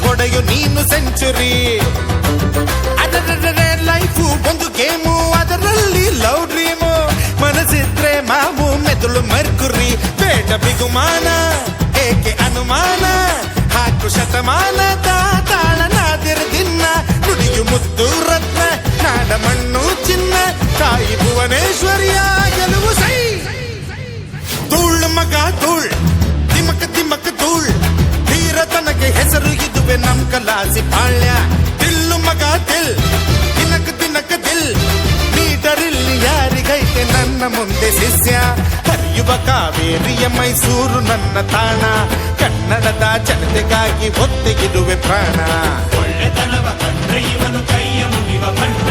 ಹೊಡೆಯು ನೀನು ಸೆಂಚುರಿ. ಅದರ ಲೈಫು ಒಂದು ಗೇಮು, ಅದರಲ್ಲಿ ಲವ್ ಡ್ರೀಮು. ಮನಸ್ಸಿದ್ರೆ ಮಾವು ಮೆದುಳು ಮರ್ಕುರಿ. ಬೇಡ ಬಿಗುಮಾನ ಏಕೆ ಅನುಮಾನ, ಹಾಕು ಶತಮಾನದ ತಾಳನಾದಿರ ದಿನ. ನುಡಿಯು ಮುದ್ದು ರತ್ನ, ನಾಡ ಮಣ್ಣು ಚಿನ್ನ. ತಾಯಿ ಭುವನೇಶ್ವರಿಯ ಗೆಲುವು ಸೈ. ಧೂಳ್ ಮಗ ಧೂಳ್, ತಿಮಕ ತಿಮಕ ಧೂಳ್. ಧೀರ ತನಗೆ ಹೆಸರು ಇದುವೆ ನಮ್ ಕಲಾಸಿ ಪಾಳ್ಯ. ದಿಲ್ಲು ಮಗ ದಿಲ್, ದಿನಕ ದಿನಕ ದಿಲ್. ಮೀಟರಿಲ್ಲಿ ಯಾರಿಗೈತೆ ನನ್ನ ಮುಂದೆ ಶಿಷ್ಯ. ಹರಿಯುವ ಕಾವೇರಿಯ ಮೈಸೂರು ನನ್ನ ತಾಣ. ಕನ್ನಡದ ಜನತೆಗಾಗಿ ಒತ್ತೆಗಿಡುವೆ ಪ್ರಾಣ. ಒಳ್ಳೆತನವ ಕಂಡ್ರೆ ಇವನು ಕೈಯ ಮುಗಿವ ಭಂಡ.